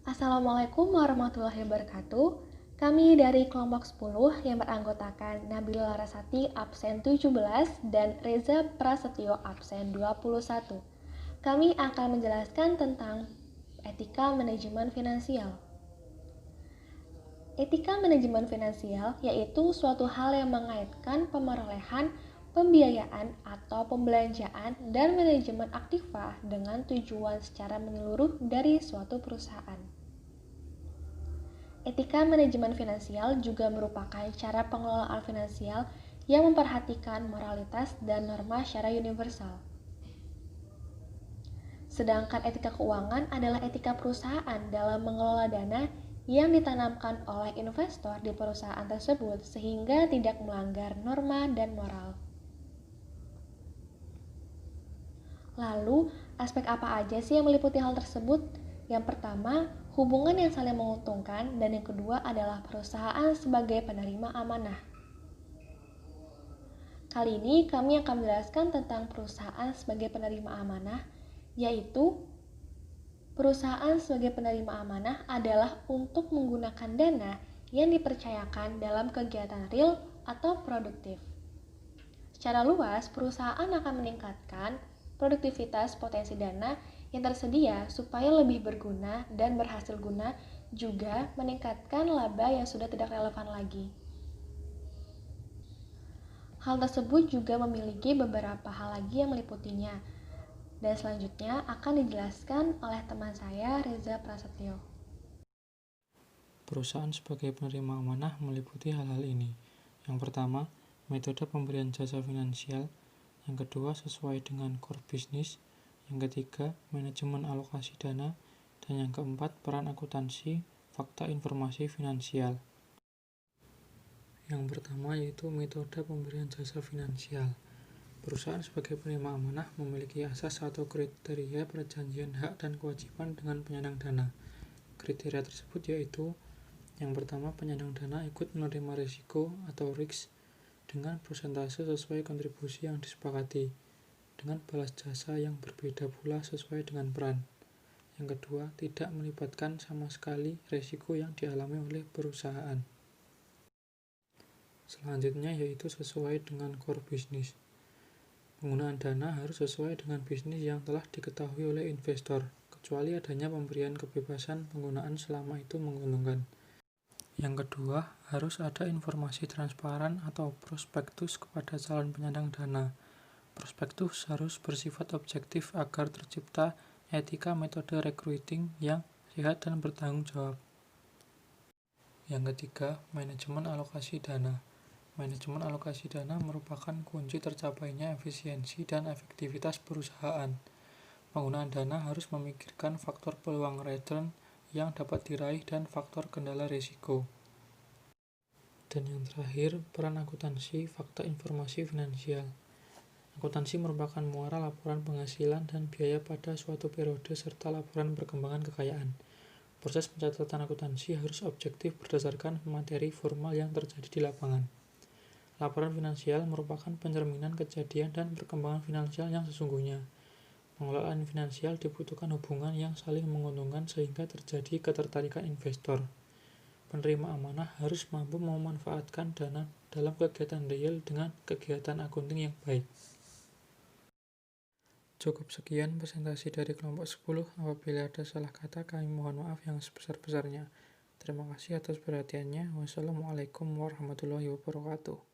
Assalamualaikum warahmatullahi wabarakatuh. Kami dari kelompok 10 yang beranggotakan Nabila Larasati absen 17 dan Reza Prasetyo absen 21. Kami akan menjelaskan tentang etika manajemen finansial. Etika manajemen finansial yaitu suatu hal yang mengaitkan pemerolehan, pembiayaan atau pembelanjaan dan manajemen aktiva dengan tujuan secara menyeluruh dari suatu perusahaan. Etika manajemen finansial juga merupakan cara pengelolaan finansial yang memperhatikan moralitas dan norma secara universal. Sedangkan etika keuangan adalah etika perusahaan dalam mengelola dana yang ditanamkan oleh investor di perusahaan tersebut sehingga tidak melanggar norma dan moral. Lalu, aspek apa aja sih yang meliputi hal tersebut? Yang pertama, hubungan yang saling menguntungkan, dan yang kedua adalah perusahaan sebagai penerima amanah. Kali ini kami akan menjelaskan tentang perusahaan sebagai penerima amanah, yaitu perusahaan sebagai penerima amanah adalah untuk menggunakan dana yang dipercayakan dalam kegiatan real atau produktif. Secara luas, perusahaan akan meningkatkan produktivitas potensi dana yang tersedia supaya lebih berguna dan berhasil guna, juga meningkatkan laba yang sudah tidak relevan lagi. Hal tersebut juga memiliki beberapa hal lagi yang meliputinya, dan selanjutnya akan dijelaskan oleh teman saya, Reza Prasetyo. Perusahaan sebagai penerima amanah meliputi hal-hal ini. Yang pertama, metode pemberian jasa finansial. Yang kedua, sesuai dengan core business. Yang ketiga, manajemen alokasi dana. Dan yang keempat, peran akuntansi, fakta informasi finansial. Yang pertama yaitu metode pemberian jasa finansial. Perusahaan sebagai penerima amanah memiliki asas atau kriteria perjanjian hak dan kewajiban dengan penyandang dana. Kriteria tersebut yaitu: yang pertama, penyandang dana ikut menerima risiko atau risk dengan persentase sesuai kontribusi yang disepakati, dengan balas jasa yang berbeda pula sesuai dengan peran. Yang kedua, tidak melibatkan sama sekali risiko yang dialami oleh perusahaan. Selanjutnya yaitu sesuai dengan core business. Penggunaan dana harus sesuai dengan bisnis yang telah diketahui oleh investor, kecuali adanya pemberian kebebasan penggunaan selama itu menguntungkan. Yang kedua, harus ada informasi transparan atau prospektus kepada calon penyandang dana. Prospektus harus bersifat objektif agar tercipta etika metode recruiting yang sehat dan bertanggung jawab. Yang ketiga, manajemen alokasi dana. Manajemen alokasi dana merupakan kunci tercapainya efisiensi dan efektivitas perusahaan. Penggunaan dana harus memikirkan faktor peluang return yang dapat diraih dan faktor kendala risiko. Dan yang terakhir, peran akuntansi, fakta informasi finansial. Akuntansi merupakan muara laporan penghasilan dan biaya pada suatu periode serta laporan perkembangan kekayaan. Proses pencatatan akuntansi harus objektif berdasarkan materi formal yang terjadi di lapangan. Laporan finansial merupakan pencerminan kejadian dan perkembangan finansial yang sesungguhnya. Pengelolaan finansial dibutuhkan hubungan yang saling menguntungkan sehingga terjadi ketertarikan investor. Penerima amanah harus mampu memanfaatkan dana dalam kegiatan real dengan kegiatan akunting yang baik. Cukup sekian presentasi dari kelompok 10. Apabila ada salah kata, kami mohon maaf yang sebesar-besarnya. Terima kasih atas perhatiannya. Wassalamualaikum warahmatullahi wabarakatuh.